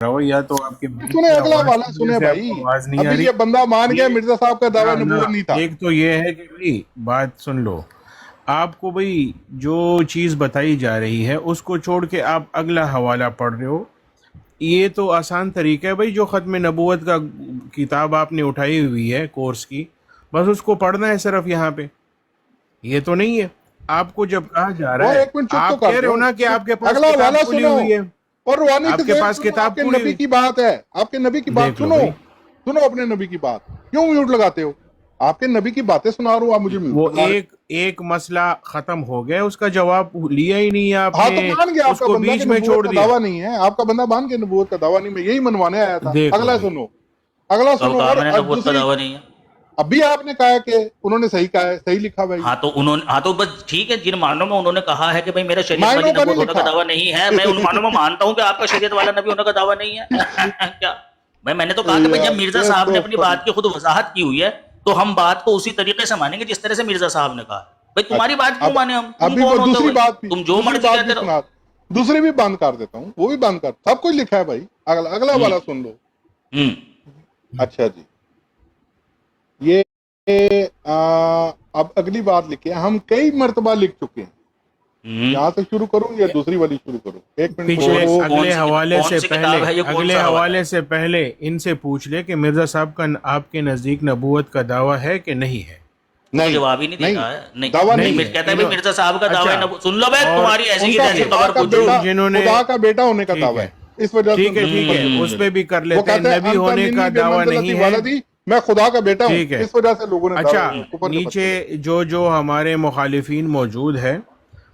رہو یا تو آپ کے سنے اگلا والا سنے بھائی. آواز نہیں آ ابھی رہی. یہ بندہ مان گیا مرزا صاحب کا دعویٰ نبوت نہیں تھا. ایک تو یہ ہے کہ بھائی بات سن لو, آپ کو بھائی جو چیز بتائی جا رہی ہے اس کو چھوڑ کے آپ اگلا حوالہ پڑھ رہے ہو. یہ تو آسان طریقہ ہے بھائی, جو ختم نبوت کا کتاب آپ نے اٹھائی ہوئی ہے کورس کی, بس اس کو پڑھنا ہے صرف یہاں پہ. یہ تو نہیں ہے. آپ کو جب کہا جا رہا اور ہے, ایک منٹ چپ تو آپ کر کہہ رہے دو. ہو نا کہ آپ کے پاس اگلا کتاب والا کھلی سنو ہوئی ہے, اور روحانی آپ کے تذہب پاس سنو. آپ کتاب کے کھلی نبی ہوئی. کی بات ہے, آپ کے نبی کی بات دیکھ لو سنو. بھائی, سنو اپنے نبی کی بات. کیوں میوٹ لگاتے ہو؟ آپ کے نبی کی باتیں سنا رہا ہوں, آپ مجھے وہ میوٹ لگا رہے ایک مسئلہ ختم ہو گیا, اس کا جواب لیا ہی نہیں آپ ہو. ہاں نے, تو مان گیا آپ اس کا کو بندہ کہ بیچ میں نبوت چھوڑ کا دیا. دعویٰ نہیں ہے. آپ کا بندہ مان کے نبوت کا دعویٰ نہیں, میں یہی منوانے آیا تھا. دیکھ لو اگلا بھائی, سنو, اگلا کب سنو. کہا اور میں نے نبوت کا دوسری, دعویٰ نہیں ہے؟ ابھی آپ نے کہا ہے کہ انہوں نے صحیح کہا ہے, صحیح لکھا بھائی. ہاں تو انہوں نے, ہاں تو بس ٹھیک ہے, جن معنوں میں انہوں نے کہا ہے کہ بھائی میرا شریعت والی معنوں کا نبوت نہیں ہونے کا لکھا. دعویٰ نہیں ہے, میں ان معنوں میں مانتا ہوں کہ آپ کا شریعت والا نبی ہونے کا دعویٰ نہیں ہے. کیا میں نے تو کہا کہ بھائی جب مرزا صاحب نے اپنی بات کی خود وضاحت کی ہوئی ہے تو ہم بات کو اسی طریقے سے مانیں گے جس طرح سے مرزا صاحب نے کہا ہے. بھائی تمہاری بات کیوں اب مانے ہم؟ تم ابھی وہ کون ہوتے دوسری ہوئے؟ بات بھی, تم جو دوسری مرضی بات بھی کہتے رہو. سنا, دوسری بھی بند کر دیتا ہوں, وہ بھی بند کر, سب کچھ لکھا ہے بھائی. اگلا والا سن لو. ہوں اچھا جی, یہ اب اگلی بات لکھے, ہم کئی مرتبہ لکھ چکے ہیں. یہاں سے شروع کروں یا دوسری والی شروع کروں؟ ایک منٹ پچھلے وہ اگلے حوالے کون سے سی پہلے, کتاب ہے یہ؟ کون اگلے سا حوالہ حوالے ہے؟ سے پہلے ان سے پوچھ لے کہ مرزا صاحب کا آپ کے نزدیک نبوت کا دعویٰ ہے کہ نہیں ہے. تو نہیں جواب ہی نہیں دے نہیں رہا ہے. نہیں دعویٰ نہیں, نہیں میں ہے. کہتا ہے بھائی مرزا صاحب کا دعویٰ اچھا, نبوت. سن لو بھائی, اور تمہاری ایسی ان کی کا تیسی خدا خبر کا پوچھو. بیٹا, جنہوں نے, خدا کا بیٹا ہونے کا ٹھیک دعویٰ ہے, ہے, اس وجہ سے ان ٹھیک کو ہے, اس پہ بھی کر وہ لیتے ہیں. کہتے ہیں نبی انت ہونے کا منی دعویٰ بمنزلۃ نہیں ہے. ولدی, میں خدا کا بیٹا ہوں. ٹھیک ہے, اس وجہ سے لوگوں نے اچھا, کفر کے فتوے نیچے لگائے. جو ہمارے مخالفین موجود ہے,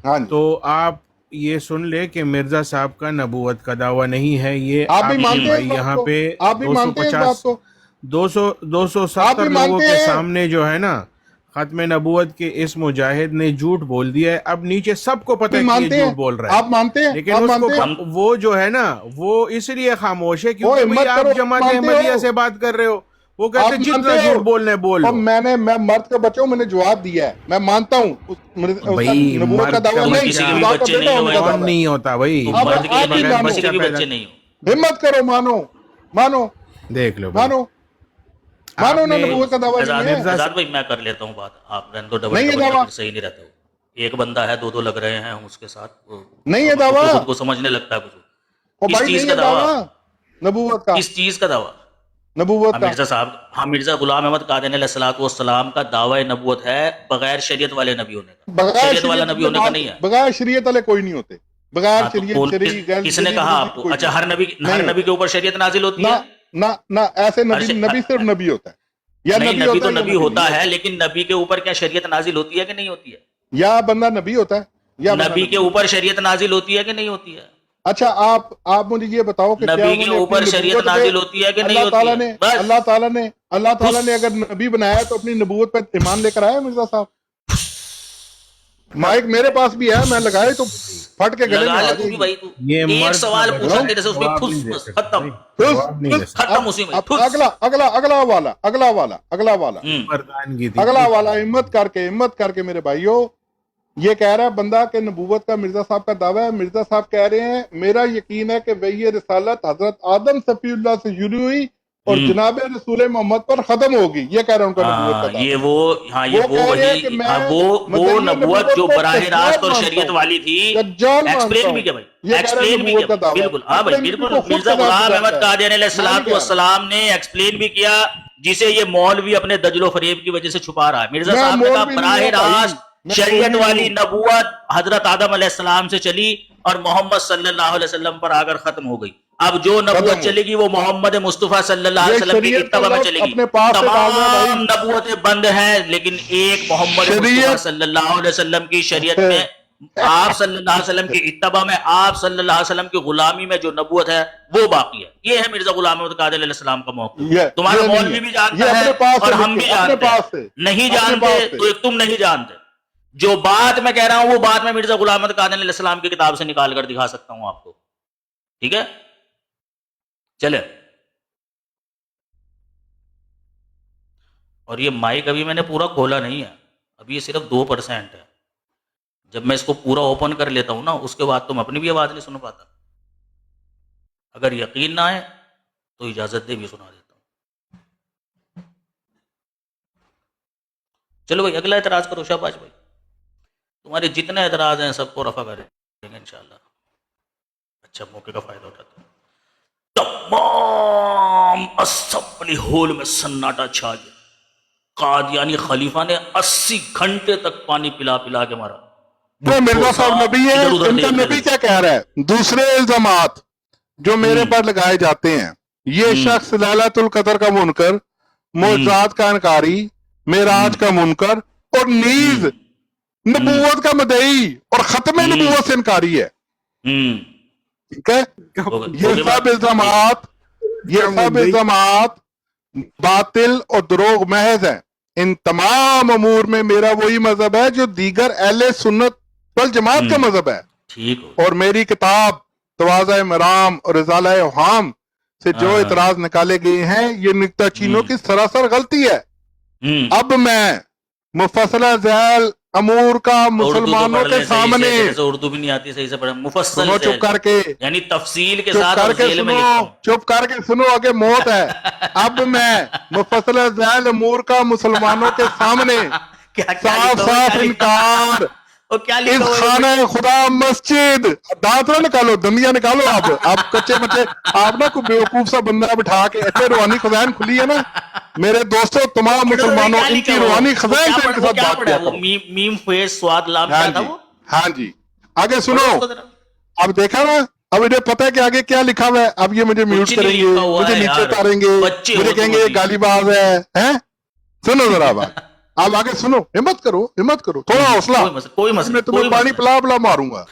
ہاں جی, تو آپ یہ سن لے کہ مرزا صاحب کا نبوت کا دعویٰ نہیں ہے. یہ آپ بھی آپ کے مانتے ہیں اس بھائی بات یہاں کو, پہ آپ بھی مانتے ہیں اس بات کو, دو سو آپ بھی ستر لوگوں مانتے کے ہیں. سامنے جو ہے نا ختم نبوت کے اس مجاہد نے جھوٹ بول دیا ہے. اب نیچے سب کو پتہ بھی ہے کہ یہ مانتے ہیں, جھوٹ بول رہا ہے, آپ مانتے ہیں, لیکن آپ اس کو مانتے ہیں. وہ جو ہے نا وہ اس لیے خاموش ہے وہ کیونکہ بھئی ہمت آپ کرو, جماعت مانتے احمدیہ ہو, سے بات کر رہے ہو. وہ کہتے آپ ہیں جتنا مانتے ہو. جھوٹ بولنا ہے بول اور لو. میں مرد کا بچہ ہوں, میں نے جواب دیا ہے, میں مانتا ہوں اس کا بھائی نبوت کا مرد کا دعویٰ تم نہیں, کسی بچہ کے بھی خدا کا بچے بیٹا نہیں ہو ہونے کا بھائی. کون دعویٰ ہے. نہیں ہوتا بھائی, تم اب مرد کے آپ بھی بغیر مانو, کسی کے بھی پیدا. بچے نہیں ہو. ہمت کرو, مانو, دیکھ لو بھائی, مانو آپ نا نے نبوت کا دعویٰ نہیں ہے. مرزا آزاد بھائی میں کر لیتا ہوں بات, آپ رہنے دو, ڈبل نہیں ہے ڈبل کا دعویٰ, پھر صحیح نہیں رہتا. ایک بندہ ہے, دو لگ رہے ہیں ہم اس کے ساتھ, نہیں ہے خود دعویٰ, کو سمجھنے لگتا ہے کچھ. او کس بھائی چیز نہیں کا ہے دعویٰ؟ دعویٰ نبوت کا, کس چیز کا دعویٰ؟ نبوت ہاں کا, مرزا صاحب, ہاں مرزا غلام احمد قادیانی علیہ الصلوۃ والسلام کا دعویٰ نبوت ہے بغیر شریعت والے نبی ہونے کا. بغیر شریعت والا شریعت نبی والے ہونے کا نہیں ہے. بغیر شریعت والے کوئی نہیں ہوتے, بغیر ہاں تو شریعت, شریعت غیر کس نے شریعت کہا وجود آپ کو؟ کوئی اچھا, نہیں ہوتا. ہر نہیں نبی ہوتا کے اوپر شریعت نازل ہوتی نہ, ہے؟ نہ ایسے نبی صرف نبی ہوتا ہے, یا نہیں, نبی نبی ہوتا تو ہے یا نبی نبی نہیں ہوتا ہے, ہوتا. لیکن نبی کے اوپر کیا شریعت نازل ہوتی ہے کہ نہیں ہوتی ہے؟ یا بندہ نبی ہوتا ہے یا بندہ نبی کے نبی نہیں اوپر ہوتا. شریعت نازل ہوتی ہے کہ نہیں ہوتی ہے؟ اچھا, آپ مجھے یہ بتاؤ کہ کیا نبی انہوں کے نے اپنی اوپر شریعت نبوت پہ, نازل ہوتی ہے کہ نہیں اللہ ہوتی تعالیٰ ہے؟ نے بس اللہ تعالیٰ نے اگر پھس نبی بنایا تو اپنی نبوت پہ ایمان لے کر آیا مرزا صاحب؟ مائک میرے پاس بھی ہے, میں لگائے تو پھٹ کے گلے میں لگا آ لے تو جائے بھی گی. بھائی, تو یہ ایک مرد کا سوال پوچھا بچہ تیرے سے, اس میں جواب نہیں پھس دے بس سکتا ختم. بھائی, پھس جواب نہیں دے پھس. سکتا. ختم اسی میں اب پھس. اگلا والا مردانگی تھی. اگلا والا ہمت کر کے میرے بھائیو, یہ کہہ رہا ہے بندہ کہ نبوت کا مرزا صاحب کا دعویٰ ہے. مرزا صاحب کہہ رہے ہیں میرا یقین ہے کہ وہی رسالت حضرت آدم صفی اللہ سے شروع ہوئی اور جناب رسول محمد پر ختم ہوگی. یہ کہہ رہا ہے ان کا نبوت کا ہاں دعویٰ. یہ وہ کہہ رہے ہیں کہ وہی, میں ہاں وہ مدعی نبوت جو کو براہ راست دجال اور مانتا شریعت ہوں, والی تھی. دجال مانتا ایکسپلین بھی ہوں. کیا بھائی, یہ کہہ رہا ہے ایکسپلین بھی کیا نبوت کا بھائی, دعویٰ ہے. بالکل, ہاں اپنے بھائی نبی بالکل. کو خود مرزا خدا غلام سمجھتا احمد ہے, قادیانی علیہ میں نہیں الصلوۃ کہہ رہا. والسلام نے ایکسپلین بھی کیا, جسے یہ مولوی اپنے دجل و فریب کی وجہ سے چھپا رہا ہے. مرزا میں صاحب نے کہا مولوی نہیں براہ ہوں بھائی, راست میں شریعت مولوی نہیں والی ہوں. نبوت حضرت آدم علیہ السلام سے چلی اور محمد صلی اللہ علیہ وسلم پر آ کر ختم ہو گئی. اب جو ختم نبوت ہو چلے گی وہ محمد مصطفیٰ صلی اللہ علیہ یہ وسلم کی شریعت کا اتباع میں لفظ چلے گی. اپنے پاس سے ڈال رہا ہے بھائی. تمام نبوتیں بند ہیں, لیکن ایک محمد مصطفیٰ شریعت صلی اللہ علیہ وسلم کی شریعت میں, آپ صلی اللہ علیہ وسلم کی اتباع میں, آپ صلی اللہ علیہ وسلم کی غلامی میں جو نبوت ہے وہ باقی ہے. یہ ہے مرزا غلام احمد قادری علیہ السلام کا موقف. تمہارا یہ نہیں مولوی ہے, بھی یہ جانتا ہے اپنے پاس اور سے ہم بھی لکھے, اپنے جانتے ہیں. پاس سے, نہیں اپنے جانتے پاس سے. تو ایک تم نہیں جانتے. جو بات میں کہہ رہا ہوں وہ بات میں مرزا غلام احمد قادری علیہ السلام کی کتاب سے نکال کر دکھا سکتا ہوں آپ کو. ٹھیک ہے, چلے. اور یہ مائک ابھی میں نے پورا کھولا نہیں ہے, ابھی یہ صرف 2% ہے. جب میں اس کو پورا اوپن کر لیتا ہوں نا, اس کے بعد تم اپنی بھی آواز نہیں سن پاتا. اگر یقین نہ ہے تو اجازت دے بھی سنا دیتا ہوں. چلو بھائی اگلا اعتراض کرو شہباز بھائی. تمہارے جتنے اعتراض ہیں سب کو رفع کریں گے انشاءاللہ. اچھا موقع کا فائدہ اٹھاتا ہوں. تمام اسمبلی ہال میں سناٹا چھا گیا. قادیانی خلیفہ نے 80 گھنٹے تک پانی پلا پلا کے مارا. جو مرزا صاحب نبی ہے ادھر ادھر ان کا دیکھنے نبی لگے. کیا کہہ رہا ہے؟ دوسرے الزامات جو میرے پر لگائے جاتے ہیں، یہ شخص لیلۃ القدر کا منکر، معجزات کا انکاری، معراج کا منکر اور نیز نبوت کا مدعی اور ختم نبوت سے انکاری ہے. ٹھیک ہے، یہ سب الزامات باطل اور دروغ محض ہیں. ان تمام امور میں میرا وہی مذہب ہے جو دیگر اہل سنت والجماعت کا مذہب ہے. ٹھیک ہو. اور میری کتاب تواضع مرام اور رضالہ اوہام سے جو اعتراض نکالے گئے ہیں یہ نکتہ چینوں کی سراسر غلطی ہے. اب میں مفصلہ ذیل امور کا مسلمانوں کے سامنے اردو بھی نہیں آتی صحیح سے پڑھیں. مفصل سنو، چپ کر کے یعنی تفصیل کے چپ ساتھ کر اور کے ذیل میں سنو، لکھتا ہوں. چپ کر کے سنو، آگے موت ہے. اب میں مفصلہ ذیل امور کا مسلمانوں کے سامنے صاف صاف انکار اس خانہ خدا مسجد، دانت نہ نکالو، دندیاں نکالو. آپ کچے بچے، آپ نا کوئی بیوقوف سا بندہ بٹھا کے ایسے روحانی خزائن کھلی ہے نا میرے دوستوں، تمام مسلمانوں ان کی روحانی خزائن سے ان کے ساتھ بات کیا کرو. میم فیس سواد لام کیا تھا وہ؟ ہاں جی، آگے سنو. اب دیکھا نا، اب انہیں پتہ ہے کہ آگے کیا لکھا ہوا ہے. اب یہ مجھے میوٹ کریں گے، مجھے نیچے اتاریں گے، مجھے کہیں گے یہ گالی باز ہے. سنو ذرا بات، اب آگے سنو. ہمت کرو، ہمت کرو، تھوڑا حوصلہ. کوئی مسئلہ میں تمہیں پانی پلا پلا ماروں گا.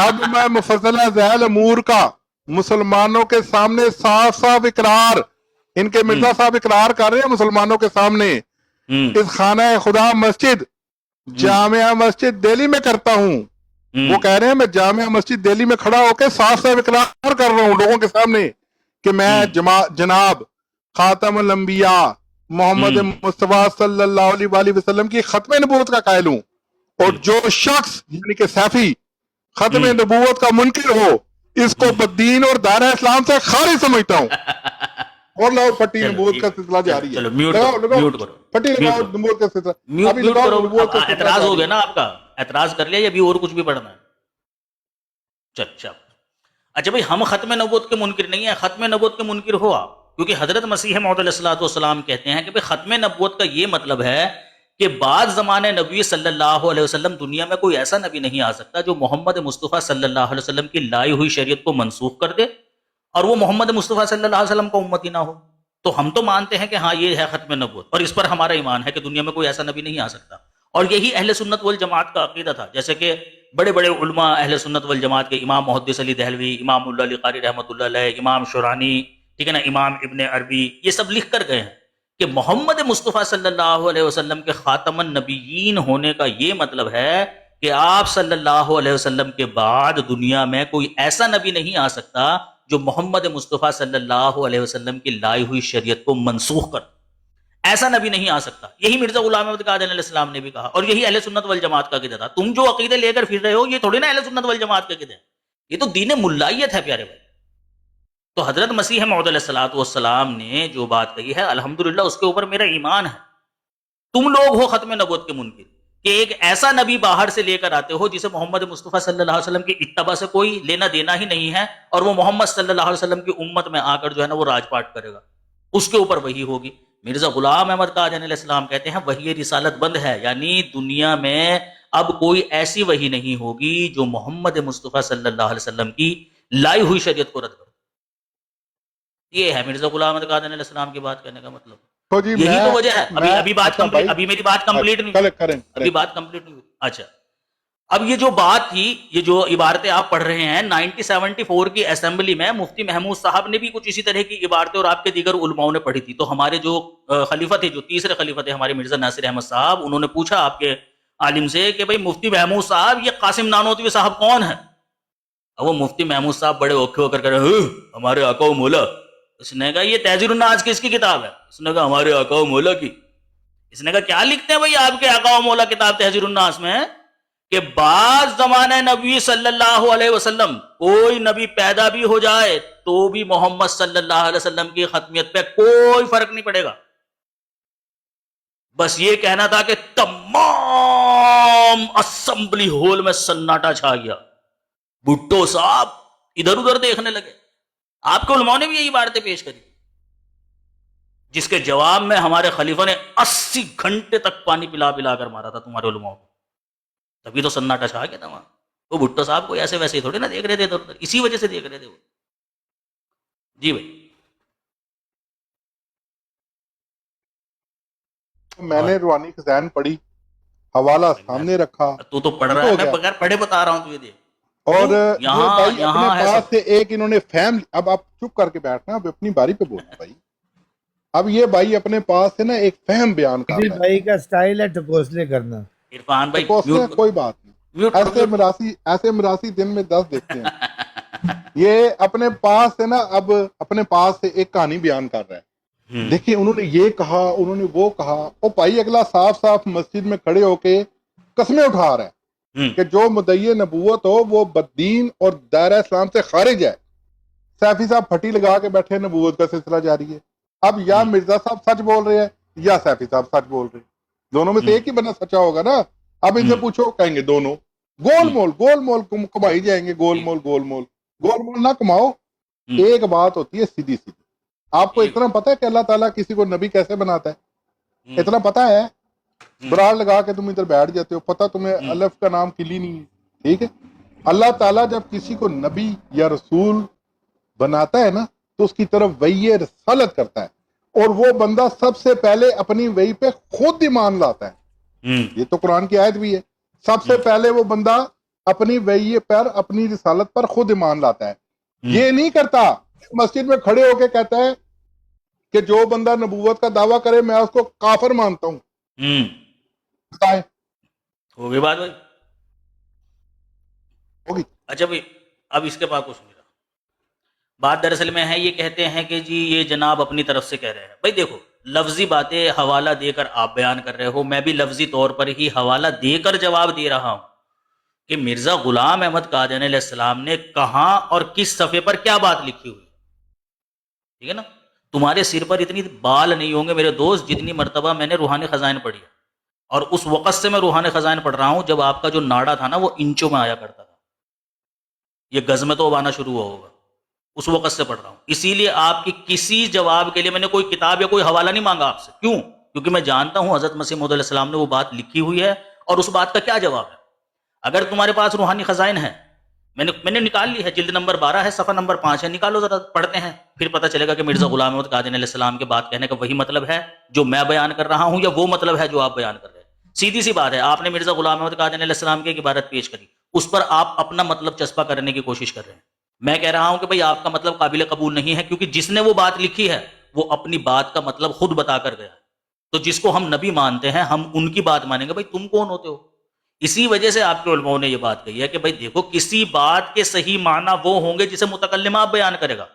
اب میں مفصلہ ذیل امور کا مسلمانوں کے سامنے صاف صاف اقرار، ان کے مرزا صاحب اقرار کر رہے ہیں مسلمانوں کے سامنے، اس خانہ خدا مسجد جامعہ مسجد دہلی میں کرتا ہوں. وہ کہہ رہے ہیں میں جامعہ مسجد دہلی میں کھڑا ہو کے صاف صاف اقرار کر رہا ہوں لوگوں کے سامنے کہ میں جناب خاتم الانبیاء محمد مصطفیٰ صلی اللہ علیہ وآلہ وسلم کی ختم نبوت کا قائل ہوں. اور جو شخص یعنی کہ سیفی ختم نبوت کا منکر ہو اس کو بدین اور دائرہ اسلام سے خارج سمجھتا ہوں. اور لاؤ پٹی نبوت کا سلسلہ جاری ہے. پٹی لگاؤ نبوت کا سلسلہ. اعتراض ہو گیا نا آپ کا؟ اعتراض کر لیا یا ابھی اور کچھ بھی پڑھنا ہے؟ چل. اچھا بھائی، ہم ختم نبوت کے منکر نہیں ہیں. ختم نبوت کے منکر ہو آپ، کیونکہ حضرت مسیح موعود علیہ الصلوۃ والسلام کہتے ہیں کہ بھئی ختم نبوت کا یہ مطلب ہے کہ بعد زمانے نبی صلی اللہ علیہ وسلم دنیا میں کوئی ایسا نبی نہیں آ سکتا جو محمد مصطفیٰ صلی اللہ علیہ وسلم کی لائی ہوئی شریعت کو منسوخ کر دے اور وہ محمد مصطفیٰ صلی اللہ علیہ وسلم کا امتی نہ ہو. تو ہم تو مانتے ہیں کہ ہاں یہ ہے ختم نبوت، اور اس پر ہمارا ایمان ہے کہ دنیا میں کوئی ایسا نبی نہیں آ سکتا. اور یہی اہل سنت والجماعت کا عقیدہ تھا. جیسے کہ بڑے بڑے علماء اہل سنت والجماعت کے امام محدث علی دہلوی، امام اللہ علی قاری رحمۃ اللہ علیہ، امام شورانی، ٹھیک ہے نا، امام ابن عربی، یہ سب لکھ کر گئے ہیں کہ محمد مصطفیٰ صلی اللہ علیہ وسلم کے خاتم النبیین ہونے کا یہ مطلب ہے کہ آپ صلی اللہ علیہ وسلم کے بعد دنیا میں کوئی ایسا نبی نہیں آ سکتا جو محمد مصطفیٰ صلی اللہ علیہ وسلم کی لائی ہوئی شریعت کو منسوخ کر. ایسا نبی نہیں آ سکتا. یہی مرزا غلام احمد قادیانی علیہ السلام نے بھی کہا، اور یہی اہل سنت والجماعت کا عقیدہ تھا. تم جو عقیدے لے کر پھر رہے ہو یہ تھوڑی نا اہل سنت والجماعت کا عقیدہ ہے، یہ تو دین ملائیت ہے پیارے بھائی. تو حضرت مسیح موعود علیہ الصلوۃ والسلام نے جو بات کہی ہے الحمدللہ اس کے اوپر میرا ایمان ہے. تم لوگ ہو ختم نبوت کے منکر کہ ایک ایسا نبی باہر سے لے کر آتے ہو جسے محمد مصطفیٰ صلی اللہ علیہ وسلم کی اتباع سے کوئی لینا دینا ہی نہیں ہے، اور وہ محمد صلی اللہ علیہ وسلم کی امت میں آ کر جو ہے نا وہ راج پاٹ کرے گا، اس کے اوپر وحی ہوگی. مرزا غلام احمد قادیانی علیہ السلام کہتے ہیں وحی رسالت بند ہے، یعنی دنیا میں اب کوئی ایسی وحی نہیں ہوگی جو محمد مصطفیٰ صلی اللہ علیہ وسلم کی لائی ہوئی شریعت کو رد کرے. یہ ہے مرزا غلام احمد قادیانی علیہ السلام کی بات کرنے کا مطلب. یہی تو وجہ ہے. ابھی میری بات کمپلیٹ نہیں ہوئی. اچھا، اب یہ جو بات تھی، یہ جو عبارتیں آپ پڑھ رہے ہیں 1974 کی اسمبلی میں مفتی محمود صاحب نے بھی کچھ اسی طرح کی عبارتیں اور آپ کے دیگر علماؤں نے پڑھی تھی. تو ہمارے جو خلیفہ تھے، جو تیسرے خلیفہ تھے ہمارے مرزا ناصر احمد صاحب، انہوں نے پوچھا آپ کے عالم سے کہ بھئی مفتی محمود صاحب یہ قاسم نانوتوی صاحب کون ہے؟ اب وہ مفتی محمود صاحب بڑے اوکھے ہو کر کہہ رہے ہیں ہمارے آقا و مولا. اس نے کہا یہ تہذیر الناس کس کی کتاب ہے؟ اس نے کہا ہمارے آقا و مولا کی. اس نے کہا کیا لکھتے ہیں بھئی آپ کے آقا و مولا کتاب تہذیر الناس میں؟ کہ بعض زمانہ نبی صلی اللہ علیہ وسلم کوئی نبی پیدا بھی ہو جائے تو بھی محمد صلی اللہ علیہ وسلم کی ختمیت پہ کوئی فرق نہیں پڑے گا. بس یہ کہنا تھا کہ تمام اسمبلی ہال میں سناٹا چھا گیا. بھٹو صاحب ادھر ادھر دیکھنے لگے. آپ کے علماء نے بھی یہی باتیں پیش کری, جس کے جواب میں ہمارے خلیفہ نے 80 گھنٹے تک پانی پلا پلا کر مارا تھا تمہارے علماء کو. تبھی تو سناٹا چھا گیا تھا وہاں. وہ بھٹو صاحب کو ایسے ویسے ہی تھوڑے نہ دیکھ رہے تھے ادھر ادھر, اسی وجہ سے دیکھ رہے تھے وہ. جی بھائی. میں نے روحانی خزائن پڑھی, حوالہ سامنے رکھا, تو پڑھ رہا ہے, میں بغیر پڑھے بتا رہا ہوں تجھے دیکھ. اور یہ بھائی اپنے یہاں پاس سے ایک انہوں نے فہم, اب آپ چپ کر کے بیٹھنا, اب اپنی باری پہ بولنا بھائی. اب یہ بھائی اپنے پاس سے نا ایک فہم بیان کر رہا ہے. بھائی کا سٹائل ہے ٹپوسلے کرنا. عرفان بھائی کوئی بات نہیں, ایسے مراسی دن میں 10 دیکھتے ہیں. یہ اپنے پاس سے نا اب اپنے پاس سے ایک کہانی بیان کر رہا ہے. دیکھیں انہوں نے یہ کہا, انہوں نے وہ کہا. وہ بھائی اگلا صاف صاف مسجد میں کھڑے ہو کے قسمیں اٹھا رہا ہے کہ جو مدعی نبوت ہو وہ بددین اور دائرہ اسلام سے خارج ہے. سیفی صاحب پھٹی لگا کے بیٹھے, نبوت کا سلسلہ جاری ہے. اب یا مرزا صاحب سچ بول رہے ہیں یا سیفی صاحب سچ بول رہے ہیں, دونوں میں سے ایک ہی بندہ سچا ہوگا نا. اب ان سے پوچھو, کہیں گے دونوں گول مول کمائی جائیں گے. گول مول نہ کماؤ. ایک بات ہوتی ہے سیدھی سیدھی. آپ کو اتنا پتا ہے کہ اللہ تعالیٰ کسی کو نبی کیسے بناتا ہے؟ اتنا پتا ہے؟ براڑ لگا کے تم ادھر بیٹھ جاتے ہو, پتہ تمہیں الف کا نام کلی نہیں ہے. ٹھیک ہے, اللہ تعالیٰ جب کسی کو نبی یا رسول بناتا ہے نا تو اس کی طرف وحی رسالت کرتا ہے, اور وہ بندہ سب سے پہلے اپنی وحی پہ خود ایمان لاتا ہے. یہ تو قرآن کی آیت بھی ہے. سب سے پہلے وہ بندہ اپنی وحی پر, اپنی رسالت پر خود ایمان لاتا ہے. یہ نہیں کرتا مسجد میں کھڑے ہو کے کہتا ہے کہ جو بندہ نبوت کا دعویٰ کرے میں اس کو کافر مانتا ہوں. بتائیں ہو گئی بات بھائی. ہوگی. اچھا بھائی, اب اس کے بعد کچھ میرا بات دراصل میں ہے, یہ کہتے ہیں کہ جی یہ جناب اپنی طرف سے کہہ رہے ہیں. بھائی دیکھو, لفظی باتیں حوالہ دے کر آپ بیان کر رہے ہو, میں بھی لفظی طور پر ہی حوالہ دے کر جواب دے رہا ہوں کہ مرزا غلام احمد قادیانی علیہ السلام نے کہاں اور کس صفحے پر کیا بات لکھی ہوئی. ٹھیک ہے نا. تمہارے سر پر اتنی بال نہیں ہوں گے میرے دوست جتنی مرتبہ میں نے روحانی خزائن پڑھی ہے, اور اس وقت سے میں روحانی خزائن پڑھ رہا ہوں جب آپ کا جو ناڑا تھا نا وہ انچوں میں آیا کرتا تھا. یہ گز میں تو اب آنا شروع ہوا ہوگا, اس وقت سے پڑھ رہا ہوں. اسی لیے آپ کی کسی جواب کے لیے میں نے کوئی کتاب یا کوئی حوالہ نہیں مانگا آپ سے. کیوں؟ کیونکہ میں جانتا ہوں حضرت مسیح موعود علیہ السلام نے وہ بات لکھی ہوئی ہے, اور اس بات کا کیا جواب ہے. اگر تمہارے پاس روحانی خزائن ہے, میں نے نکال لی ہے, جلد نمبر 12 ہے, صفحہ نمبر 5 ہے, نکالو ذرا, پڑھتے ہیں, پھر پتہ چلے گا کہ مرزا غلام احمد قادیانی علیہ السلام کے بات کہنے کا وہی مطلب ہے جو میں بیان کر رہا ہوں, یا وہ مطلب ہے جو آپ بیان کر رہے ہیں. سیدھی سی بات ہے, آپ نے مرزا غلام احمد قادیانی علیہ السلام کی ایک عبارت پیش کری, اس پر آپ اپنا مطلب چسپا کرنے کی کوشش کر رہے ہیں. میں کہہ رہا ہوں کہ بھئی آپ کا مطلب قابل قبول نہیں ہے, کیونکہ جس نے وہ بات لکھی ہے وہ اپنی بات کا مطلب خود بتا کر گیا. تو جس کو ہم نبی مانتے ہیں ہم ان کی بات مانیں گے. بھائی تم کون ہوتے ہو؟ اسی وجہ سے آپ کے علماء نے یہ بات کہی ہے کہ بھائی دیکھو, کسی بات کے صحیح معنی وہ ہوں گے جسے متکلم آپ بیان کرے گا.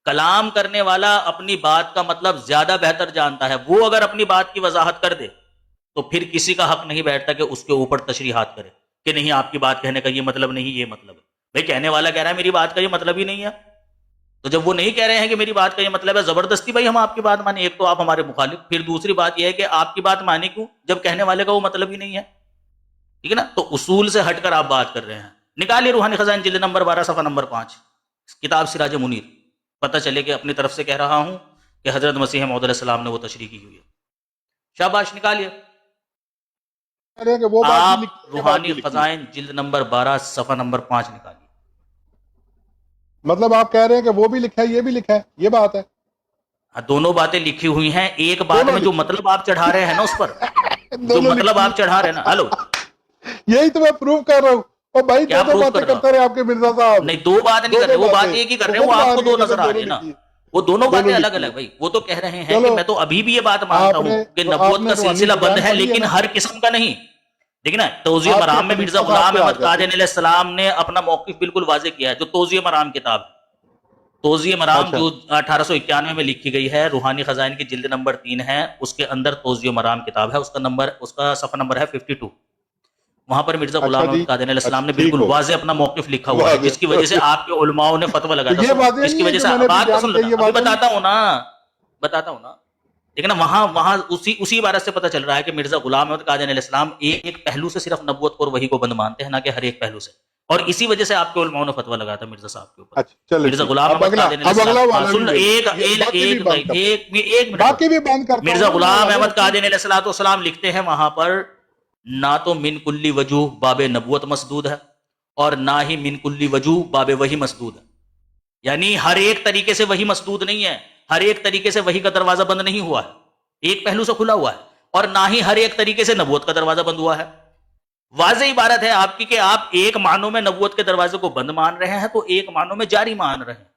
کلام کرنے والا اپنی بات کا مطلب زیادہ بہتر جانتا ہے. وہ اگر اپنی بات کی وضاحت کر دے تو پھر کسی کا حق نہیں بیٹھتا کہ اس کے اوپر تشریحات کرے کہ نہیں آپ کی بات کہنے کا یہ مطلب نہیں, یہ مطلب ہے. بھائی کہنے والا کہہ رہا ہے میری بات کا یہ مطلب ہی نہیں ہے, تو جب وہ نہیں کہہ رہے ہیں کہ میری بات کا یہ مطلب ہے, زبردستی بھائی ہم آپ کی بات مانیں. ایک تو آپ ہمارے مخالف, پھر دوسری بات یہ ہے کہ آپ کی بات مانے کیوں جب کہنے والے کا وہ مطلب ہی نہیں ہے. ٹھیک ہے نا. تو اصول سے ہٹ کر آپ بات کر رہے ہیں. نکالیے روحانی خزائن جلد نمبر 12 صفحہ نمبر 5, کتاب سراج منیر. پتہ چلے کہ اپنی طرف سے کہہ رہا ہوں کہ حضرت مسیح موعود علیہ السلام نے وہ تشریح کی ہوئی ہے. شاباش, نکالیے. آپ روحانی خزائن جلد نمبر 12 صفحہ نمبر 5 نکالیے. مطلب آپ کہہ رہے ہیں کہ وہ بھی لکھا ہے یہ بھی لکھا ہے, یہ بات ہے. دونوں باتیں لکھی ہوئی ہیں. ایک بات میں جو مطلب آپ چڑھا رہے ہیں نا اس پر, جو مطلب آپ چڑھا رہے ہیں نا, ہلو, یہی تو میں پروف کر رہا ہوں. اور بھائی دو باتیں کرتے رہے آپ کے مرزا صاحب. نہیں, دو باتیں نہیں کر رہے, وہ بات ایک ہی کر رہے ہیں. وہ آپ کو دو نظر آ رہی ہے نا, وہ دونوں باتیں الگ الگ. بھائی وہ تو کہہ رہے ہیں کہ میں تو ابھی بھی یہ بات مانتا ہوں کہ نبوت کا سلسلہ بند ہے, لیکن ہر قسم کا نہیں. دیکھیں نا, توضیح مرام میں مرزا غلام احمد قادیانی علیہ السلام نے اپنا موقف بالکل واضح کیا ہے. جو توضیح مرام کتاب, توضیح مرام جو 1891 میں لکھی گئی ہے, روحانی خزائن کی جلد نمبر 3 ہے, اس کے اندر توضیح مرام کتاب ہے. اس کا صفحہ نمبر ہے 52. وہاں پر مرزا اچھا غلام جی، احمد قادیانی علیہ السلام نے ٹھیک بالکل ہو واضح اپنا موقف لکھا ہوا ہے، واضح جس کی وجہ سے آپ کے علماء نے فتویٰ لگایا تو تھا. یہ باتیں جس کی نہیں ہے وجہ جو سے میں نے بات تو بیان سن کی، لینا، یہ ابھی باتیں بتاتا ہوں نا. لیکن وہاں اسی عبارت سے پتہ چل رہا ہے کہ مرزا غلام احمد قادیانی علیہ السلام ایک پہلو سے صرف نبوت کو اور وحی کو بند مانتے ہیں، نہ کہ ہر ایک پہلو سے. اور اسی وجہ سے آپ کے علماء نے فتویٰ لگایا تھا مرزا صاحب کے اوپر. اچھا چلے مرزا ٹھیک. غلام اب احمد اگلا قادیانی علیہ اب السلام، اگلا ہاں والا سن بھی لو، لے لیں، ایک یہ باقی بھی ایک بند کرتے ہیں، ایک منٹ. باقی بھی بند کرتا ہوں مرزا نا، میں غلام والا احمد رکھتا ہوں. قادیانی علیہ السلام لکھتے ہیں وہاں پر نہ تو من کلی وجوہ باب نبوت مسدود ہے اور نہ ہی من کلی وجوہ باب وحی مسدود ہے. یعنی ہر ایک طریقے سے وحی مسدود نہیں ہے، ہر ایک طریقے سے وحی کا دروازہ بند نہیں ہوا ہے، ایک پہلو سے کھلا ہوا ہے. اور نہ ہی ہر ایک طریقے سے نبوت کا دروازہ بند ہوا ہے. واضح عبارت ہے آپ کی کہ آپ ایک معنوں میں نبوت کے دروازے کو بند مان رہے ہیں تو ایک معنوں میں جاری مان رہے ہیں.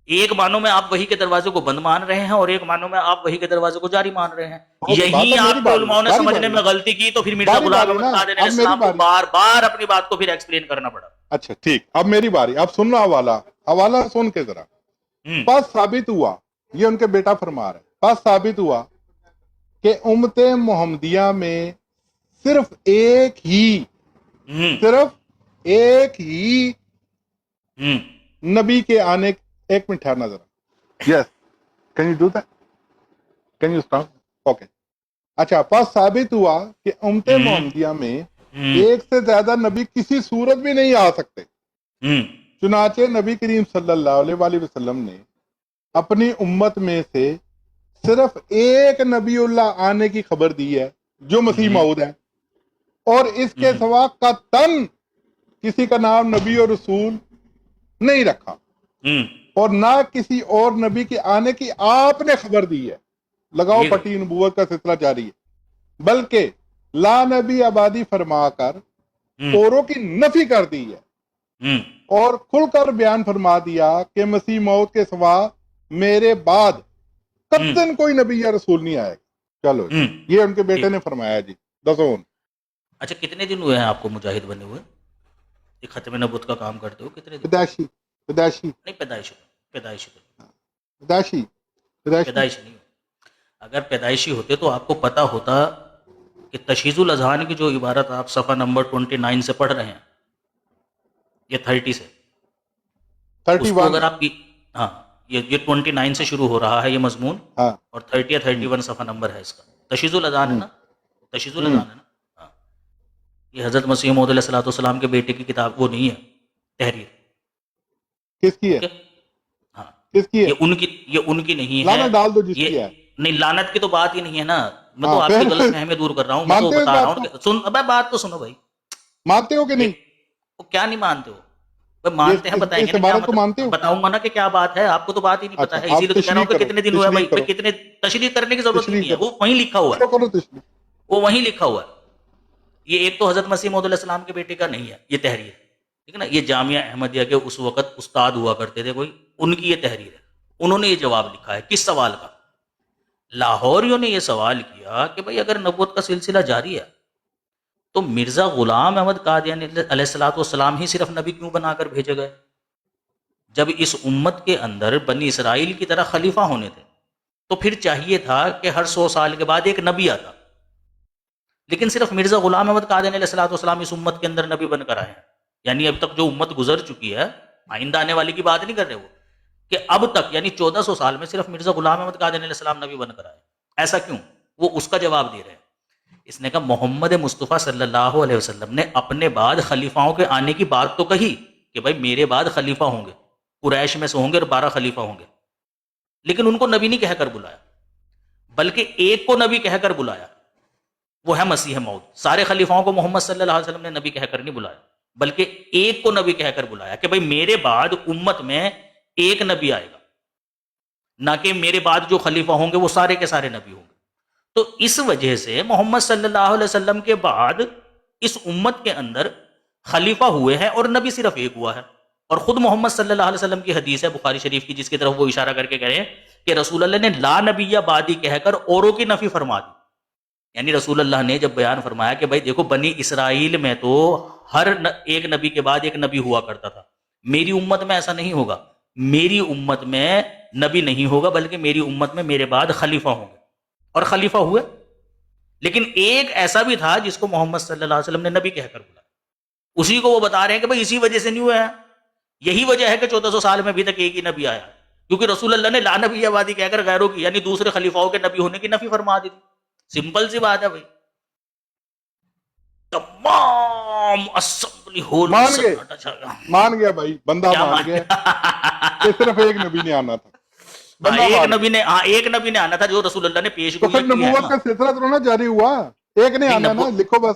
ایک معنوں میں آپ وحی کے دروازے کو بند مان رہے ہیں اور ایک معنوں میں آپ وحی کے دروازے کو جاری مان رہے ہیں. بات یہی اب میری آپ کے باری ہے، علماء نے باری سمجھنے باری میں غلطی کی تو پھر مرزا باری غلام باری نا، احمد قادیانی علیہ اب میری السلام کو باری. بار بار اپنی بات کو پھر ایکسپلین کرنا پڑا. اچھا ٹھیک، اب میری باری. اب سننا حوالہ سن کے ذرا. بس ثابت ہوا، یہ ان کے بیٹا فرما رہے ہیں، بس ثابت ہوا کہ امت محمدیہ میں صرف ایک ہی نبی کے آنے. ایک منٹ ٹھہرنا ذرا. Yes, can you do that? Can you stop? Okay. اچھا، پس ثابت ہوا کہ امت محمدیہ میں ایک سے زیادہ نبی کسی صورت بھی نہیں آ سکتے. چنانچہ نبی کریم صلی اللہ علیہ وآلہ وسلم نے اپنی امت میں سے صرف ایک نبی اللہ آنے کی خبر دی ہے جو مسیح موعود ہے، اور اس کے سوا قطعاً کسی کا نام نبی اور رسول نہیں رکھا، اور نہ کسی اور نبی کے آنے کی آپ نے خبر دی ہے. لگاؤ پٹی، نبوت کا سلسلہ جاری ہے. بلکہ لا نبی آبادی فرما کر اوروں کی نفی کر دی ہے اور کھل کر بیان فرما دیا کہ مسیح موت کے سوا میرے بعد قطعاً کوئی نبی یا رسول نہیں آئے گا. چلو جی، یہ ان کے بیٹے نے فرمایا جی. دسون. اچھا، کتنے دن ہوئے ہیں آپ کو مجاہد بنے ہوئے؟ یہ ختم نبوت کا کام کرتے ہو کتنے دن؟ پیدائشی نہیں، پیدائشی نہیں. اگر پیدائشی ہوتے تو آپ کو پتا ہوتا کہ تشہیز الاذہان کی جو عبارت آپ صفحہ نمبر 29 سے پڑھ رہے ہیں، یہ 30 سے، اس کو 31. اگر آپ کی، ہاں، یہ 29 سے شروع ہو رہا ہے یہ مضمون، ہاں، اور 30 یا 31 صفحہ نمبر ہے اس کا. تشہیز الاذہان ہے نا، تشہیز الاذہان ہے نا. ہاں، یہ حضرت مسیح موعود علیہ الصلوۃ والسلام کے بیٹے کی کتاب، وہ نہیں ہے تحریر. کس کی ہے؟ اوکے، ہاں، کس کی ہے؟ یہ ان کی نہیں ہے. لانا ڈال دو جس یہ کی ہے. نہیں، لعنت کی تو بات ہی نہیں ہے نا. میں تو ہاں، آپ کی پھر غلط فہمی دور کر رہا ہوں. میں تو مانتے ہو اس بتا رہا بات ہوں کو؟ کہ ابے بات تو سنو بھائی. مانتے ہو کہ نہیں؟ وہ کیا نہیں مانتے ہو؟ مانتے ہیں، بتائیں گے اس نا کیا عبارت کو مانتے مطلب. ہو؟ بتاؤں گا نا کہ کیا بات ہے. آپ کو تو بات ہی نہیں اچھا، پتا ہے، اسی آپ لیے تو کہہ رہا تشریح ہوں کہ کرو، کتنے دن ہوئے تشریح بھائی. کرو، کتنے تشریح کرنے کی ضرورت ہی تشریح نہیں ہے، کرو، وہ وہیں لکھا ہوا ہے. کرو تشریح. وہ وہیں لکھا ہوا ہے. یہ ایک تو حضرت مسیح موعود علیہ السلام کے بیٹے کا نہیں ہے یہ تحریر، ٹھیک ہے نا. یہ جامعہ احمدیہ کے اس وقت استاد ہوا کرتے تھے کوئی، ان کی یہ تحریر ہے. انہوں نے یہ جواب لکھا ہے. کس سوال کا؟ لاہوریوں نے یہ سوال کیا کہ بھائی اگر نبوت کا سلسلہ جاری ہے تو مرزا غلام احمد قادیانی علیہ الصلوۃ والسلام ہی صرف نبی کیوں بنا کر بھیجے گئے، جب اس امت کے اندر بنی اسرائیل کی طرح خلیفہ ہونے تھے تو پھر چاہیے تھا کہ ہر 100 سال کے بعد ایک نبی آتا. لیکن صرف مرزا غلام احمد قادیانی علیہ الصلوۃ والسلام اس امت کے اندر نبی بن کر آئے ہیں. یعنی اب تک جو امت گزر چکی ہے، آئندہ آنے والی کی بات نہیں کر رہے وہ، کہ اب تک یعنی 1400 سال میں صرف مرزا غلام احمد قادیانی علیہ السلام نبی بن کر آئے. ایسا کیوں؟ وہ اس کا جواب دے رہے ہیں. اس نے کہا محمد مصطفیٰ صلی اللہ علیہ وسلم نے اپنے بعد خلیفاؤں کے آنے کی بات تو کہی کہ بھائی میرے بعد خلیفہ ہوں گے، قریش میں سے ہوں گے اور 12 خلیفہ ہوں گے، لیکن ان کو نبی نہیں کہہ کر بلایا، بلکہ ایک کو نبی کہہ کر بلایا، وہ ہے مسیح موعود. سارے خلیفاؤں کو محمد صلی اللہ علیہ وسلم نے نبی کہہ کر نہیں بلایا، بلکہ ایک کو نبی کہہ کر بلایا کہ بھائی میرے بعد امت میں ایک نبی آئے گا، نہ کہ میرے بعد جو خلیفہ ہوں گے وہ سارے کے سارے نبی ہوں گے. تو اس وجہ سے محمد صلی اللہ علیہ وسلم کے بعد اس امت کے اندر خلیفہ ہوئے ہیں اور نبی صرف ایک ہوا ہے. اور خود محمد صلی اللہ علیہ وسلم کی حدیث ہے بخاری شریف کی، جس کی طرف وہ اشارہ کر کے کہہ رہے ہیں کہ رسول اللہ نے لا نبی بعدی کہہ کر اوروں کی نفی فرما دی. یعنی رسول اللہ نے جب بیان فرمایا کہ بھائی دیکھو بنی اسرائیل میں تو ہر ایک نبی کے بعد ایک نبی ہوا کرتا تھا، میری امت میں ایسا نہیں ہوگا، میری امت میں نبی نہیں ہوگا بلکہ میری امت میں میرے بعد خلیفہ ہوں گے. اور خلیفہ ہوئے. لیکن ایک ایسا بھی تھا جس کو محمد صلی اللہ علیہ وسلم نے نبی کہہ کر بولا، اسی کو وہ بتا رہے ہیں کہ بھائی اسی وجہ سے نہیں ہوا ہے، یہی وجہ ہے کہ 1400 سال میں ابھی تک ایک ہی نبی آیا، کیونکہ رسول اللہ نے لا نبی آبادی کہہ کر غیروں کی یعنی دوسرے خلیفاؤں کے نبی ہونے کی نفی فرما دی تھی. سمپل سی بات ہے بھائی. تمام اسمبلی ہول مان گیا بھائی، بندہ مان گیا کہ صرف ایک نبی نے آنا تھا. ایک نبی نے آنا تھا جو رسول اللہ نے پیش تو پھر نبوت کا سلسلہ تو نہ جاری ہوا، ایک نے آنا نا، لکھو بس.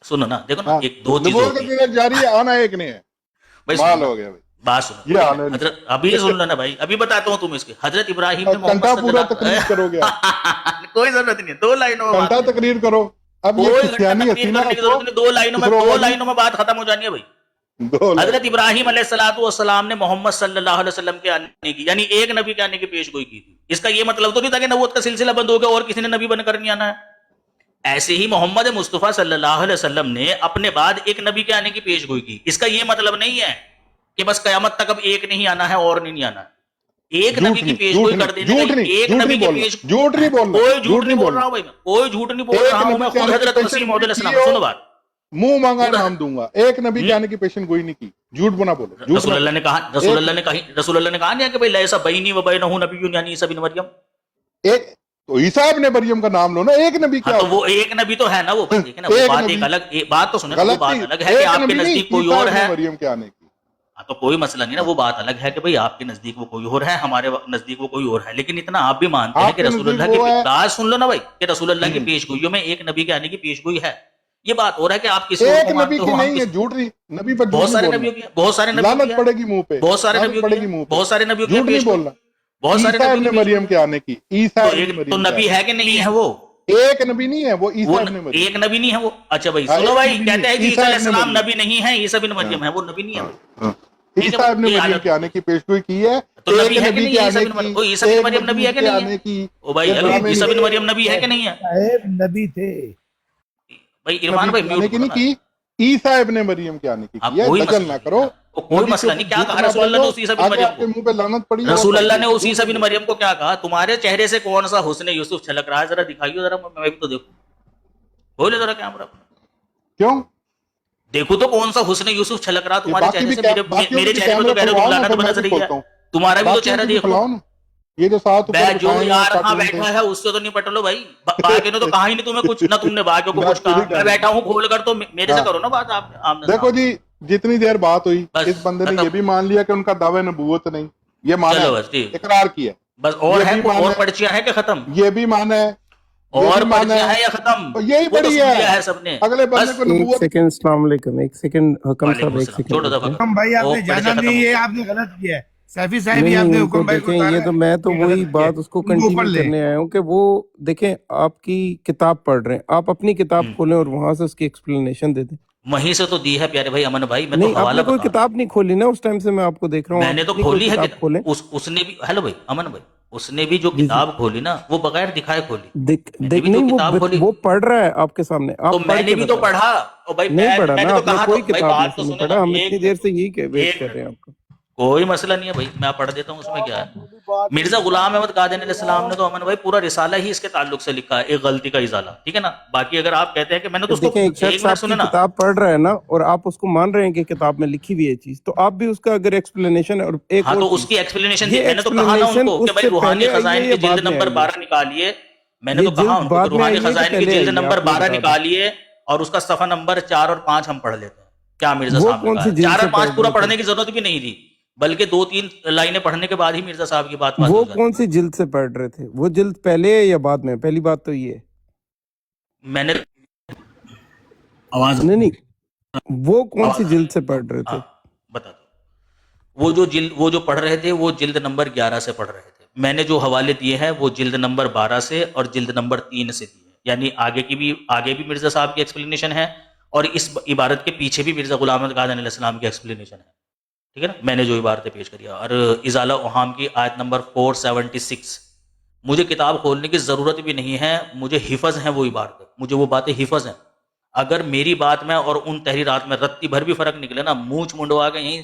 سنو نا، دیکھو نا، ایک دو چیز نبوت کا سلسلہ جاری ہے، آنا ایک نے ہے. مال ہو گیا بھائی. بات سنو حضرت، ابھی سن لو نا بھائی، ابھی بتاتا ہوں تم اس کے. حضرت ابراہیم نے گھنٹہ پورا تقریر کرو گے، کوئی ضرورت نہیں، 2 لائنوں میں گھنٹہ تقریر کرو. اب یہ کھسیانی حسینہ رکھو، 2 لائنوں میں بات ختم ہو جانی ہے بھائی. حضرت ابراہیم علیہ الصلوۃ والسلام نے محمد صلی اللہ علیہ وسلم کے آنے کی یعنی ایک نبی کے آنے کی پیش گوئی کی تھی. اس کا یہ مطلب تو نہیں تھا کہ نبوت کا سلسلہ بند ہو گیا اور کسی نے نبی بن کر نہیں آنا ہے. ایسے ہی محمد مصطفیٰ صلی اللہ علیہ وسلم نے اپنے بعد ایک نبی کے آنے کی پیش گوئی کی. اس کا یہ مطلب نہیں ہے کہ بس قیامت تک اب ایک نہیں آنا ہے اور نہیں آنا ہے. ایک نبی کی پیش گوئی کر دینے کا، ایک نبی کی پیش، جھوٹ نہیں بولنا، کوئی جھوٹ نہیں بول رہا ہوں بھائی، کوئی جھوٹ نہیں بول رہا ہوں میں. خود حضرت مسیح موعود علیہ السلام، سنو بات، منہ مانگا نام دوں گا، ایک نبی کے آنے کی پیشن گوئی نہیں کی. جھوٹ بنا بولو. رسول اللہ نے کہا نہیں کہ بھائی لیسا بینی و بینہ نبی یعنی عیسیٰ بن مریم. ایک تو عیسیٰ ابن مریم کا نام لو نا، ایک نبی کیا؟ تو وہ ایک نبی تو ہے نا، وہ دیکھیں نا، وہ بات ایک الگ بات تو سنیں، وہ بات الگ ہے کہ آپ کے نزدیک کوئی اور ہے، مریم کے آنے کی تو کوئی مسئلہ نہیں نا. وہ بات الگ ہے کہ بھئی آپ کے نزدیک وہ کوئی اور ہے، ہمارے نزدیک وہ کوئی اور ہے. لیکن اتنا آپ بھی مانتے ہیں کہ رسول اللہ کی بات سن لو نا بھائی، کہ رسول اللہ کی پیش گوئیوں میں ایک نبی کے آنے کی پیش گوئی ہے. یہ بات ہو رہا ہے کہ آپ کسی ایک نبی کی نہیں ہے، جھوٹ نہیں. نبی پر بہت سارے نبیوں کی، بہت سارے نبیوں لعنت پڑے گی منہ پہ، بہت سارے نبیوں کی، بہت سارے نبیوں کی جھوٹ نہیں بولنا. بہت سارے عیسیٰ ابن مریم کے آنے کی، عیسیٰ ابن مریم تو نبی ہے کہ نہیں ہے وہ؟ ایک نبی نہیں ہے وہ، عیسیٰ ابن مریم ایک نبی نہیں ہے وہ. اچھا بھائی سنو بھائی، کہتے ہیں کہ عیسیٰ علیہ السلام نبی نہیں ہے، عیسیٰ بن مریم ہے، وہ نبی نہیں ہے. عیسیٰ ابن مریم کے آنے کی پیشگوئی کی ہے. تو نبی ہے کہ نہیں عیسیٰ بن مریم؟ عیسیٰ بن مریم نبی ہے کہ نہیں ہے؟ او بھائی عیسیٰ بن مریم نبی ہے کہ نہیں ہے؟ نبی تھے بھائی. ارمان بھائی میوٹ کی نہیں کی، عیسیٰ ابن مریم کے آنے کی ہے. دجل نہ کرو، کوئی مسئلہ نہیں. کیا کہا رسول اللہ نے اس عیسیٰ بن مریم کے منہ پہ لعنت پڑی؟ رسول اللہ نے اس عیسیٰ بن مریم کو کیا کہا؟ تمہارے چہرے سے کون سا حسن یوسف چھلک رہا ہے، ذرا دکھائیے، ذرا میں بھی تو دیکھوں. بولے ذرا کیمرہ، کیوں دیکھو تو کون سا حسن یوسف چھلک رہا تمہارے چہرے سے. میرے چہرے پہ تو کہہ رہے ہو لعنت بنا رہی ہے، تمہارا بھی تو چہرہ دیکھ لو. یہ جو ساتھ جو یار کہاں بیٹھا ہے اس سے تو نہیں پٹ لو بھائی. باقی نے تو کہا ہی نہیں تمہیں کچھ، نہ تم نے باقیوں کو کچھ کہا. میں بیٹھا ہوں کھول کر، تو میرے سے کرو نا بات آپ. دیکھو جی، جتنی دیر بات ہوئی اس بندے نے یہ بھی مان لیا کہ ان کا دعوی نبوت نہیں، یہ مانا اقرار کیا بس. اور ہے اور پرچیاں ہیں کہ ختم؟ یہ بھی مانا ہے، اور پرچیاں ہیں یا ختم؟ یہی پڑھی ہے سب نے. اگلے بندے کو نبوت. ایک سیکنڈ، السلام علیکم، ایک سیکنڈ حکم صاحب، ایک سیکنڈ. حکم بھائی آپ نے جانا نہیں، یہ آپ نے غلط کیا ہے. سیفی صاحب یہ آپ نے حکم بھائی کو دیکھیں، یہ تو میں تو وہی بات اس کو کنٹینیو کرنے آیا ہوں کہ وہ دیکھیں آپ کی کتاب پڑھ رہے ہیں، آپ اپنی کتاب کھولیں اور وہاں سے اس کی ایکسپلینیشن دے دیں. وہیں سے تو دی ہے پیارے بھائی امن بھائی. میں تو نہیں، آپ نے کوئی کتاب نہیں کھولی نا اس ٹائم سے، میں آپ کو دیکھ رہا ہوں. میں نے تو کھولی ہے کتاب. اس نے بھی، ہیلو بھائی امن بھائی، اس نے بھی جو کتاب کھولی نا وہ بغیر دکھائے کھولی. نہیں، وہ پڑھ رہا ہے آپ کے سامنے. تو میں نے بھی تو پڑھا. نہیں پڑھا نا آپ نے، کوئی کتاب نہیں پڑھا. ہم اتنی دیر سے یہی ویٹ کر رہے ہیں آپ کا. کوئی مسئلہ نہیں ہے بھائی، میں پڑھ دیتا ہوں، اس میں کیا ہے. مرزا غلام احمد قادیانی علیہ السلام نے تو امن بھائی پورا رسالہ ہی اس کے تعلق سے لکھا ہے، ایک غلطی کا ازالہ. ٹھیک ہے نا. باقی اگر آپ کہتے ہیں کہ میں نے تو اس کو ایک شخص آپ کی کتاب پڑھ رہا ہے نا اور آپ اس کو مان رہے ہیں کہ کتاب میں لکھی ہوئی ہے چیز، تو آپ بھی اس کا اگر ایکسپلینیشن اور ایک ہاں تو اس کی ایکسپلینیشن دی. میں نے تو کہا نا ان کو کہ بھائی روحانی خزائن کی جلد نمبر 12 نکالیے. میں نے تو کہا ان کو کہ روحانی خزائن کی جلد نمبر 12 نکالیے اور اس کا صفحہ نمبر 4 اور 5 ہم پڑھ لیتے ہیں. کیا مرزا صاحب نے کہا 4 اور 5 پورا پڑھنے کی ضرورت بھی نہیں تھی، بلکہ 2-3 لائنیں پڑھنے کے بعد ہی مرزا صاحب کی بات. وہ کون سی جلد سے پڑھ رہے تھے؟ وہ جلد پہلے یا بعد میں؟ پہلی بات تو یہ ہے میں نے آواز نہیں، وہ کون سی جلد سے پڑھ رہے تھے بتا دو. وہ جو پڑھ رہے تھے وہ جلد نمبر 11 سے پڑھ رہے تھے. میں نے جو حوالے دیے ہیں وہ جلد نمبر 12 سے اور جلد نمبر 3 سے دیے، یعنی آگے بھی مرزا صاحب کی ایکسپلینیشن ہے اور اس عبارت کے پیچھے بھی مرزا غلام احمد قادیانی علیہ السلام کی ایکسپلینیشن ہے. ٹھیک ہے نا. میں نے جو عبارتیں پیش کری اور ازالہ اوہام کی آیت نمبر 476، مجھے کتاب کھولنے کی ضرورت بھی نہیں ہے، مجھے حفظ ہیں وہ عبارتیں، مجھے وہ باتیں حفظ ہیں. اگر میری بات میں اور ان تحریرات میں رتی بھر بھی فرق نکلے نا، مونچھ منڈوا کے یہیں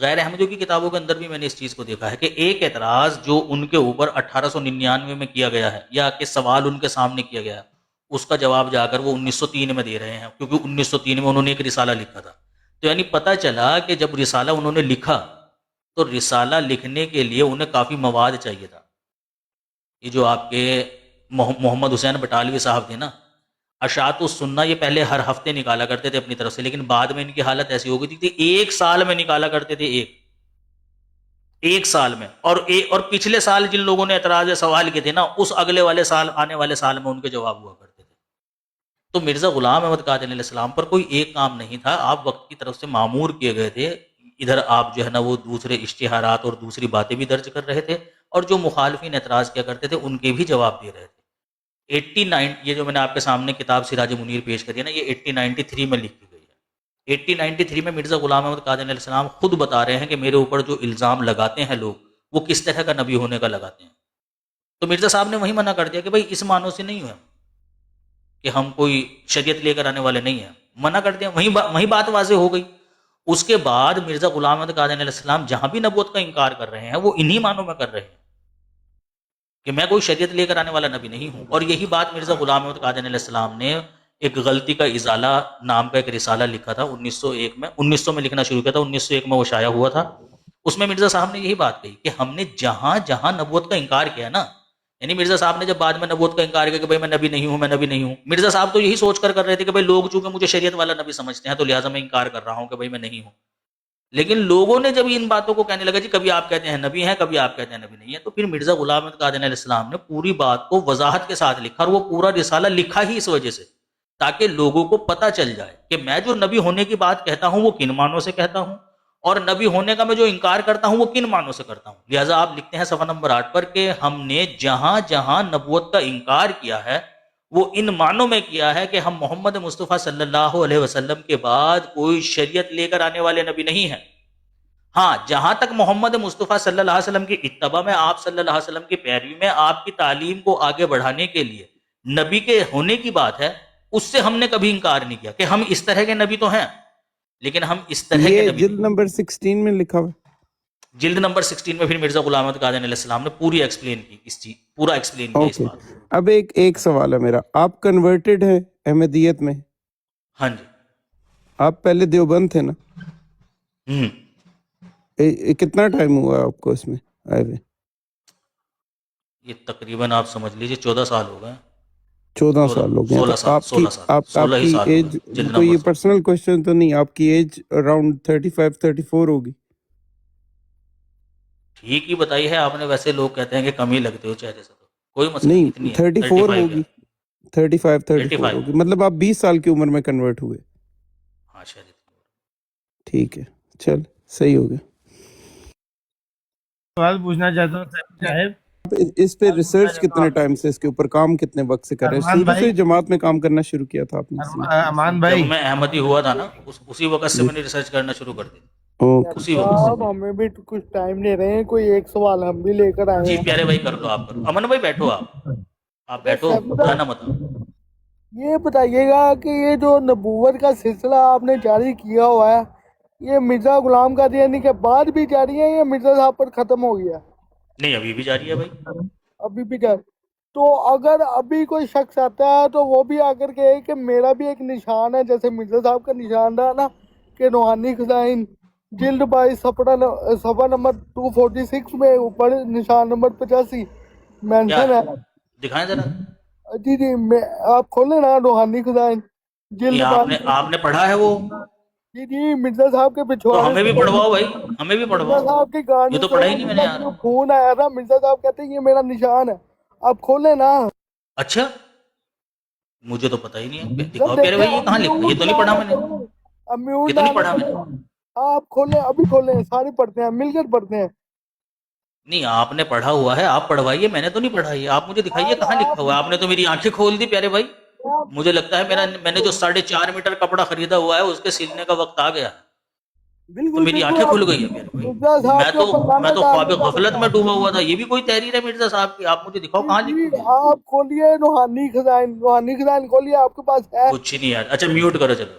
غیر احمدیوں کی کتابوں کے اندر بھی میں نے اس چیز کو دیکھا ہے کہ ایک اعتراض جو ان کے اوپر 1899 میں کیا گیا ہے یا کہ سوال ان کے سامنے کیا گیا ہے، اس کا جواب جا کر وہ 1903 میں دے رہے ہیں، کیونکہ 1903 میں انہوں نے ایک رسالہ لکھا تھا. تو یعنی پتہ چلا کہ جب رسالہ انہوں نے لکھا تو رسالہ لکھنے کے لیے انہیں کافی مواد چاہیے تھا. یہ جو آپ کے محمد حسین بٹالوی صاحب تھے نا، اشاعت السنہ، یہ پہلے ہر ہفتے نکالا کرتے تھے اپنی طرف سے، لیکن بعد میں ان کی حالت ایسی ہو گئی تھی کہ ایک سال میں نکالا کرتے تھے، ایک سال میں. اور پچھلے سال جن لوگوں نے اعتراض سوال کیے تھے نا، اس اگلے والے سال، آنے والے سال میں ان کے جواب ہوا کرتے تھے. تو مرزا غلام احمد قادری علیہ السلام پر کوئی ایک کام نہیں تھا، آپ وقت کی طرف سے معمور کیے گئے تھے. ادھر آپ جو ہے نا وہ دوسرے اشتہارات اور دوسری باتیں بھی درج کر رہے تھے، اور جو مخالفین اعتراض کیا کرتے تھے ان کے بھی جواب دے رہے تھے. 89، یہ جو میں نے آپ کے سامنے کتاب سراج منیر پیش کری ہے نا، یہ 1893 میں لکھی گئی ہے. 1893 میں مرزا غلام احمد قادری علیہ السلام خود بتا رہے ہیں کہ میرے اوپر جو الزام لگاتے ہیں لوگ، وہ کس طرح کا نبی ہونے کا لگاتے ہیں. تو مرزا صاحب نے وہی منع کر دیا کہ بھائی اس معنوں سے نہیں ہے کہ ہم کوئی شریعت لے کر آنے والے نہیں ہیں، منع کر دیا. وہی بات واضح ہو گئی. اس کے بعد مرزا غلام احمد قادری علیہ السلام جہاں بھی نبوت کا انکار کر رہے ہیں وہ انہی معنوں میں کر رہے ہیں کہ میں کوئی شریعت لے کر آنے والا نبی نہیں ہوں. اور یہی بات مرزا غلام احمد قادری علیہ السلام نے ایک غلطی کا ازالہ نام کا ایک رسالہ لکھا تھا 1901 میں، 1900 میں لکھنا شروع کیا تھا، 1901 میں وہ شائع ہوا تھا. اس میں مرزا صاحب نے یہی بات کہی کہ ہم نے جہاں جہاں نبوت کا انکار کیا نا، یعنی مرزا صاحب نے جب بعد میں نبوت کا انکار کیا کہ بھائی میں نبی نہیں ہوں، میں نبی نہیں ہوں، مرزا صاحب تو یہی سوچ کر رہے تھے کہ بھائی لوگ چونکہ مجھے شریعت والا نبی سمجھتے ہیں تو لہٰذا میں انکار کر رہا ہوں کہ بھائی میں نہیں ہوں. لیکن لوگوں نے جب ان باتوں کو کہنے لگا جی کبھی آپ کہتے ہیں نبی ہیں، کبھی آپ کہتے ہیں نبی نہیں ہے، تو پھر مرزا غلام احمد قادری علیہ السلام نے پوری بات کو وضاحت کے ساتھ لکھا. اور وہ پورا رسالہ لکھا ہی اس وجہ سے تاکہ لوگوں کو پتہ چل جائے کہ میں جو نبی ہونے کی بات کہتا ہوں وہ کن معنوں سے کہتا ہوں، اور نبی ہونے کا میں جو انکار کرتا ہوں وہ کن معنوں سے کرتا ہوں. لہٰذا آپ لکھتے ہیں صفحہ نمبر 8 پر کہ ہم نے جہاں جہاں نبوت کا انکار کیا ہے وہ ان معنوں میں کیا ہے کہ ہم محمد مصطفیٰ صلی اللہ علیہ وسلم کے بعد کوئی شریعت لے کر آنے والے نبی نہیں ہیں. ہاں، جہاں تک محمد مصطفیٰ صلی اللہ علیہ وسلم کی اتباع میں، آپ صلی اللہ علیہ وسلم کی پیروی میں، آپ کی تعلیم کو آگے بڑھانے کے لیے نبی کے ہونے کی بات ہے، اس سے ہم نے کبھی انکار نہیں کیا کہ ہم اس طرح کے نبی تو ہیں، لیکن ہم اس طرح کے یہ نبی. جلد نمبر 16 میں لکھا ہوا ہے. جلد نمبر 16 میں پھر مرزا غلام احمد قادری علیہ السلام نے پوری ایکسپلین کی اس چیز، پورا ایکسپلین کیا اس اوکے. بات کو. اب ایک سوال ہے میرا، آپ کنورٹڈ ہیں احمدیت میں؟ ہاں جی. آپ پہلے دیوبند تھے نا؟ کتنا ٹائم ہوا آپ کو اس میں آئے ہوئے؟ یہ تقریباً آپ سمجھ لیجیے 14 سال ہو گئے. 14 سال ہو گئے. 16 سال، آپ 16 سال، 16 ہی کی سال ایج، جلد کوئی یہ نمبر. پرسنل کوشچن تو نہیں، آپ کی ایج اراؤنڈ 35 34 ہوگی؟ ٹھیک ہی بتائی ہے آپ نے. ویسے لوگ کہتے ہیں کہ کم ہی لگتے ہو چہرے سے، تو کوئی مسئلہ نہیں، اتنی ہے. 34 35 ہوگی، 35 ہوگی. مطلب آپ 20 سال کی عمر میں کنورٹ ہوئے. ہاں شاید. ٹھیک ہے، چل صحیح ہو گیا. سوال پوچھنا چاہتا ہوں صاحب، اس پہ ریسرچ کتنے ٹائم سے، اس کے اوپر کام کتنے وقت سے کر رہے ہیں؟ ارمان شروع سے بھائی، جماعت میں کام کرنا شروع کیا تھا آپ نے اس میں؟ امان جب بھائی، میں احمدی ہوا تھا نا اسی وقت سے جی، میں نے ریسرچ کرنا شروع کر دی. اوکے. اسی وقت سے. صاحب ہمیں بھی کچھ ٹائم دے رہے ہیں، کوئی ایک سوال ہم بھی لے کر آئے جی ہیں. پیارے بھائی کر لو، آپ کرو. امن بھائی بیٹھو، آپ اچھا بیٹھو، سیفی جانا صاحب، مت آپ. یہ بتائیے گا کہ یہ جو نبوت کا سلسلہ آپ نے جاری کیا ہوا ہے، یہ مرزا غلام قادیانی کے بعد بھی جاری ہے یا مرزا صاحب پر ختم ہو گیا؟ نہیں، ابھی بھی جاری ہے بھائی. ابھی بھی جاری. تو اگر ابھی کوئی شخص آتا ہے تو وہ بھی آ کر کہے کہ میرا بھی ایک نشان ہے، جیسے مرزا صاحب کا نشان رہا نا کہ روحانی خزائن جلد 22 صفحہ نمبر 246 میں اوپر نشان نمبر 85 کیا مینشن ہے؟ ہے. دکھائیں ذرا. جی جی، آپ کھولیں نا روحانی خزائن نہیں، جلد آپ نے پڑھا ہے وہ؟ جی جی، مرزا صاحب کے تو پچھواڑے ہمیں بھی سے پڑھواؤ بھائی، ہمیں بھی مرزا پڑھواؤ. صاحب کی یہ گاڑی تو سے پڑھا ہی نہیں میں نے یار. جو خون آیا تھا، مرزا صاحب کہتے ہیں یہ میرا نشان ہے. آپ کھولیں نا. اچھا، مجھے تو پتہ ہی نہیں ہے. جب دکھاؤ پیارے دیکھیں بھائی، یہ کہاں لکھا ہے؟ یہ امیون تو نہیں پڑھا نہ میں نے. کریں، امیون یہ تو نہیں نہ پڑھا میں نے. کریں. آپ کھولیں، ابھی کھولیں، سارے پڑھتے ہیں، مل کر پڑھتے ہیں. نہیں، آپ نے پڑھا ہوا ہے، آپ پڑھوائیے. میں نے تو نہیں پڑھا. یہ آپ مجھے دکھائیے کہاں لکھا ہوا ہے. آپ نے تو میری آنکھیں کھول دی پیارے بھائی. مجھے لگتا ہے میں نے جو 4.5 میٹر کپڑا خریدا ہوا ہے اس کے سلنے کا وقت آ گیا. تو بالکل میری بالکل. آنکھیں آپ کھل گئی ہیں میرے بھائی. مرزا صاحب کے اوپر میں لعنت تو خواب ڈالنے کا غفلت میں ڈوبا ہوا تھا. یہ بھی کوئی تحریر ہے مرزا صاحب کی؟ آپ مجھے دکھاؤ جی کہاں جی، لکھی ہوئی ہے. آپ کھولیے روحانی خزائن، روحانی خزائن کھولیے، آپ کے پاس ہے. کچھ ہی نہیں یار. اچھا میوٹ کرو چلو.